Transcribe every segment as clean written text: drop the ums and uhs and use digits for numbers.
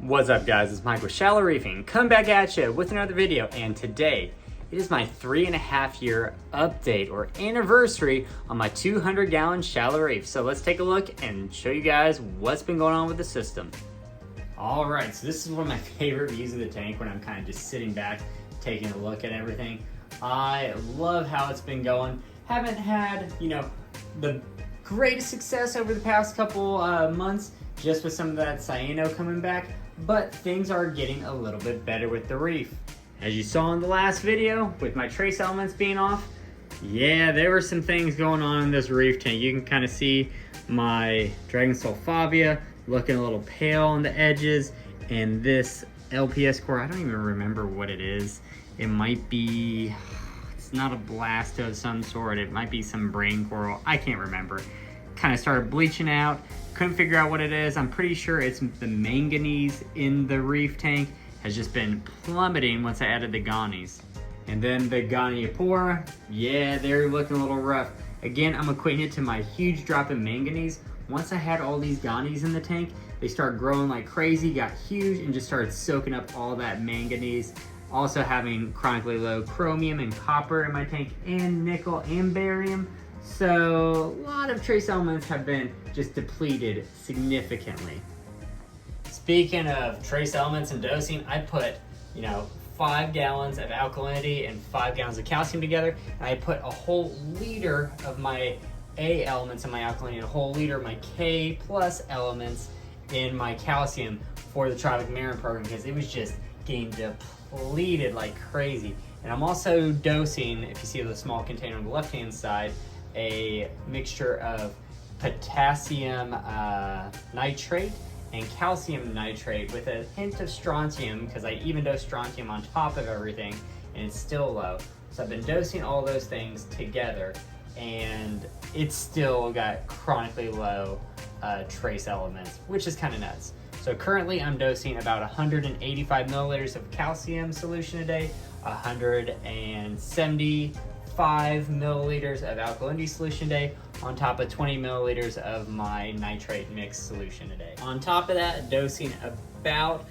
What's up guys, it's Mike with Shallow Reefing, come back at you with another video, and today it is my 3.5 year update or anniversary on my 200 gallon shallow reef. So let's take a look and show you guys what's been going on with the system. All right, so this is one of my favorite views of the tank when I'm kind of just sitting back, taking a look at everything. I love how it's been going. Haven't had, the greatest success over the past couple months, just with some of that cyano coming back, but things are getting a little bit better with the reef. As you saw in the last video, with my trace elements being off, yeah, there were some things going on in this reef tank. You can kind of see my Dragon Sulfavia looking a little pale on the edges, and this LPS core, I don't even remember what it is. It might be, it's not a blast of some sort, it might be some brain coral, I can't remember. Kind of started bleaching out, couldn't figure out what it is. I'm pretty sure it's the manganese in the reef tank has just been plummeting once I added the gonnies. And then the Goniopora, yeah, they're looking a little rough. Again, I'm equating it to my huge drop in manganese. Once I had all these gonnies in the tank, they started growing like crazy, got huge, and just started soaking up all that manganese. Also having chronically low chromium and copper in my tank, and nickel and barium. So a lot of trace elements have been just depleted significantly. Speaking of trace elements and dosing, I put 5 gallons of alkalinity and 5 gallons of calcium together, and I put a whole liter of my A elements in my alkalinity and a whole liter of my K plus elements in my calcium for the Tropic Marine program, because it was just getting depleted like crazy. And I'm also dosing, if you see the small container on the left hand side, a mixture of potassium nitrate and calcium nitrate with a hint of strontium, because I even dose strontium on top of everything and it's still low. So I've been dosing all those things together, and it's still got chronically low trace elements, which is kind of nuts. So currently I'm dosing about 185 milliliters of calcium solution a day, 175 milliliters of alkalinity solution a day, on top of 20 milliliters of my nitrate mix solution a day. On top of that, dosing about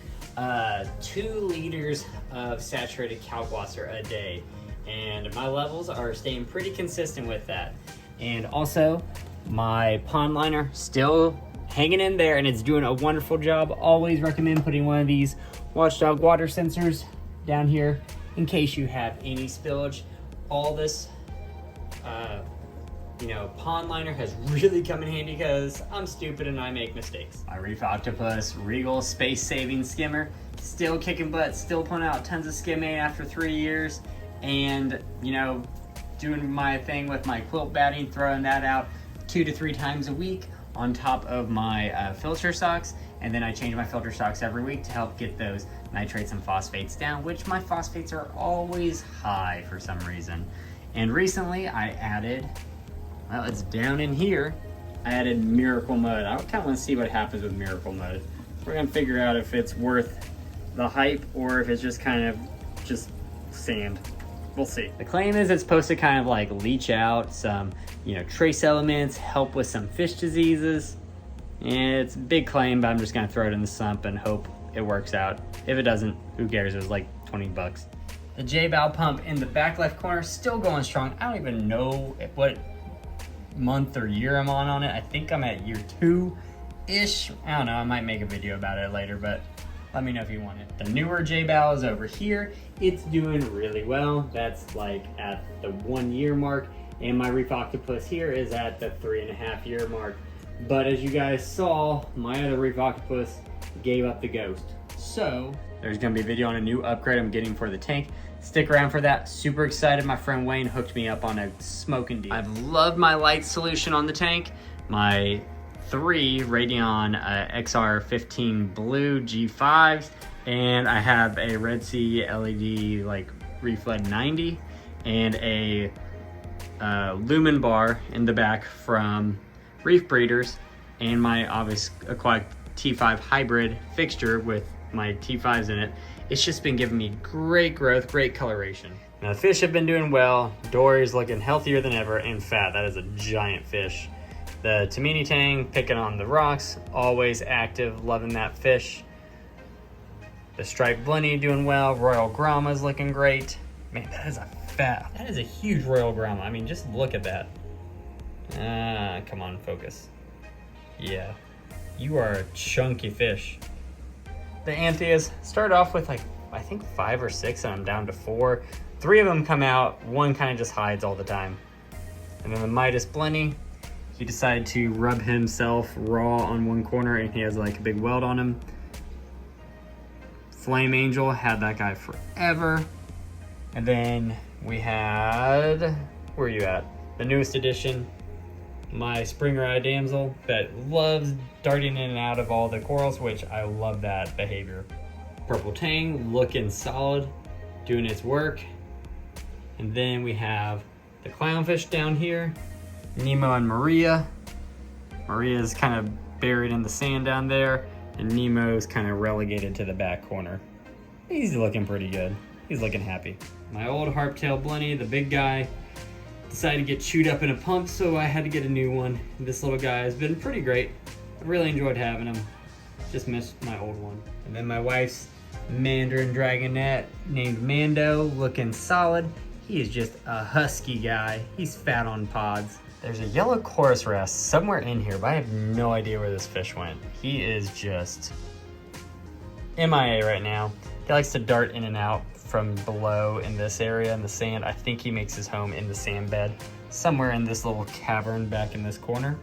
2 liters of saturated kalkwasser a day. And my levels are staying pretty consistent with that. And also, my pond liner still hanging in there, and it's doing a wonderful job. Always recommend putting one of these Watchdog water sensors down here in case you have any spillage. All this pond liner has really come in handy because I'm stupid and I make mistakes. My Reef Octopus Regal space saving skimmer, still kicking butt, still pulling out tons of skimming after 3 years, and doing my thing with my quilt batting, throwing that out 2 to 3 times a week on top of my filter stocks. And then I change my filter stocks every week to help get those nitrates and phosphates down, which my phosphates are always high for some reason. And recently I added, well, it's down in here, I added Miracle Mud. I kind of want to see what happens with Miracle Mud. We're going to figure out if it's worth the hype or if it's just kind of just sand. We'll see. The claim is it's supposed to kind of like leach out some, trace elements, help with some fish diseases. And it's a big claim, but I'm just gonna throw it in the sump and hope it works out. If it doesn't, who cares? It was like 20 bucks. The J-Bow pump in the back left corner, still going strong. I don't even know what month or year I'm on it. I think I'm at year 2-ish. I don't know, I might make a video about it later, but let me know if you want it. The newer J-Bow is over here. It's doing really well. That's like at the 1 year mark. And my Reef Octopus here is at the 3.5 year mark. But as you guys saw, my other Reef Octopus gave up the ghost. So there's gonna be a video on a new upgrade I'm getting for the tank. Stick around for that. Super excited. My friend Wayne hooked me up on a smoking deal. I've loved my light solution on the tank. My 3 Radion XR15 blue G5s, and I have a Red Sea LED like Reef LED 90 and a lumen bar in the back from Reef Breeders, and my obvious aquatic T5 hybrid fixture with my T5s in it. It's just been giving me great growth, great coloration. Now the fish have been doing well. Dory's looking healthier than ever and fat. That is a giant fish. The Tamini Tang picking on the rocks, always active, loving that fish. The striped blenny doing well. Royal Gromma's looking great. Man, that is a huge Royal Gromma. I mean, just look at that. Come on, focus. Yeah, you are a chunky fish. The Antheas start off with like, I think 5 or 6, and I'm down to 4. 3 of them come out, 1 kind of just hides all the time. And then the Midas Blenny, he decided to rub himself raw on one corner and he has like a big welt on him. Flame Angel, had that guy forever. And then we had, where are you at? The newest edition, my Springer Eye Damsel that loves darting in and out of all the corals, which I love that behavior. Purple Tang looking solid, doing its work. And then we have the clownfish down here, Nemo and Maria. Maria's kind of buried in the sand down there, and Nemo's kind of relegated to the back corner. He's looking pretty good. He's looking happy. My old Harptail Blenny, the big guy, decided to get chewed up in a pump, so I had to get a new one. This little guy has been pretty great. I really enjoyed having him. Just missed my old one. And then my wife's Mandarin Dragonette named Mando, looking solid. He is just a husky guy. He's fat on pods. There's a yellow chorus wrasse somewhere in here, but I have no idea where this fish went. He is just MIA right now. He likes to dart in and out from below in this area in the sand. I think he makes his home in the sand bed, somewhere in this little cavern back in this corner.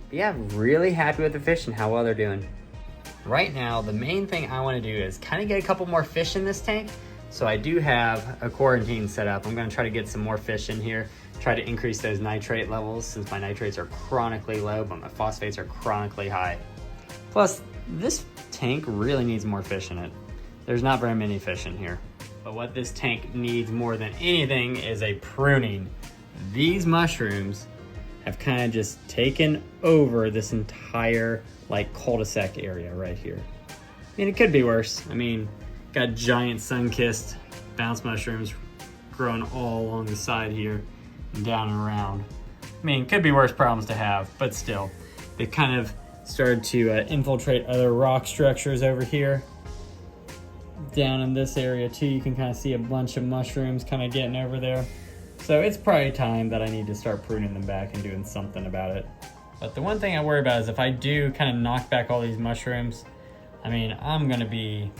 But yeah, really happy with the fish and how well they're doing. Right now, the main thing I want to do is kind of get a couple more fish in this tank. So I do have a quarantine set up. I'm going to try to get some more fish in here, try to increase those nitrate levels since my nitrates are chronically low, but my phosphates are chronically high. Plus, this tank really needs more fish in it. There's not very many fish in here. But what this tank needs more than anything is a pruning. These mushrooms have kind of just taken over this entire like cul-de-sac area right here. I mean, it could be worse. I mean, got giant sun-kissed bounce mushrooms growing all along the side here and down and around. I mean, could be worse problems to have, but still. They've kind of started to infiltrate other rock structures over here. Down in this area too, you can kind of see a bunch of mushrooms kind of getting over there. So it's probably time that I need to start pruning them back and doing something about it. But the one thing I worry about is if I do kind of knock back all these mushrooms, I mean, I'm gonna be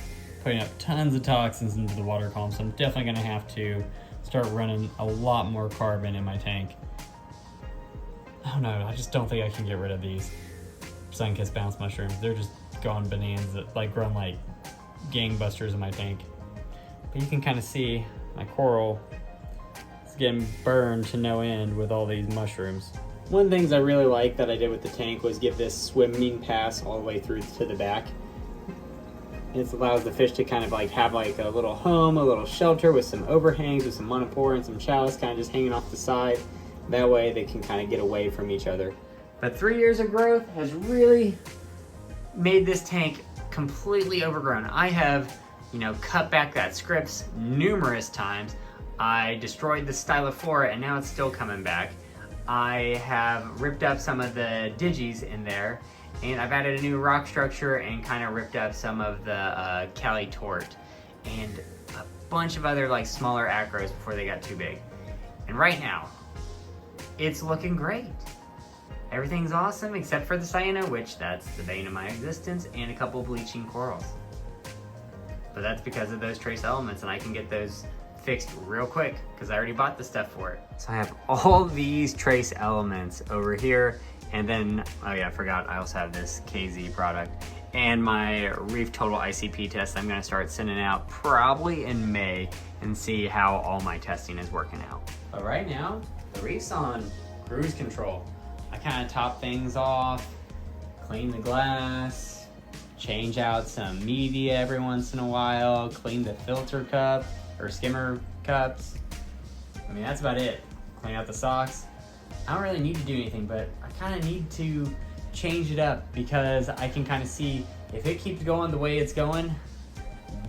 putting up tons of toxins into the water column, so I'm definitely gonna have to start running a lot more carbon in my tank. I don't know, I just don't think I can get rid of these sun-kissed bounce mushrooms. They're just going bananas, like growing like gangbusters in my tank. But you can kind of see my coral is getting burned to no end with all these mushrooms. One of the things I really like that I did with the tank was give this swimming pass all the way through to the back. It allows the fish to kind of like have like a little home, a little shelter with some overhangs, with some monopore and some chalice kind of just hanging off the side. That way they can kind of get away from each other. But 3 years of growth has really made this tank completely overgrown. I have, cut back that scripts numerous times. I destroyed the Styliflora and now it's still coming back. I have ripped up some of the digis in there, and I've added a new rock structure and kind of ripped up some of the Cali Tort and a bunch of other like smaller acros before they got too big. And right now, it's looking great. Everything's awesome except for the cyano, which that's the bane of my existence, and a couple bleaching corals. But that's because of those trace elements, and I can get those fixed real quick because I already bought the stuff for it. So I have all these trace elements over here, and then, oh yeah, I forgot, I also have this KZ product and my Reef Total ICP test I'm gonna start sending out probably in May and see how all my testing is working out. But right now, the Reef's on cruise control. I kind of top things off, clean the glass, change out some media every once in a while, clean the filter cup or skimmer cups. I mean, that's about it. Clean out the socks. I don't really need to do anything, but I kind of need to change it up because I can kind of see if it keeps going the way it's going,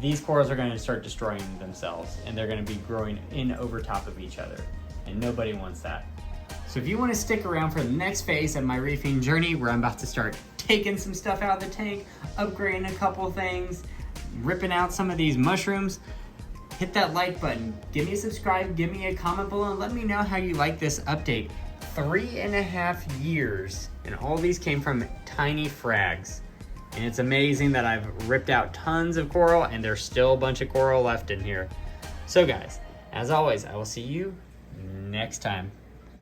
these corals are going to start destroying themselves and they're going to be growing in over top of each other, and nobody wants that. So if you want to stick around for the next phase of my reefing journey, where I'm about to start taking some stuff out of the tank, upgrading a couple things, ripping out some of these mushrooms, hit that like button, give me a subscribe, give me a comment below, and let me know how you like this update. 3.5 years, and all these came from tiny frags. And it's amazing that I've ripped out tons of coral, and there's still a bunch of coral left in here. So guys, as always, I will see you next time.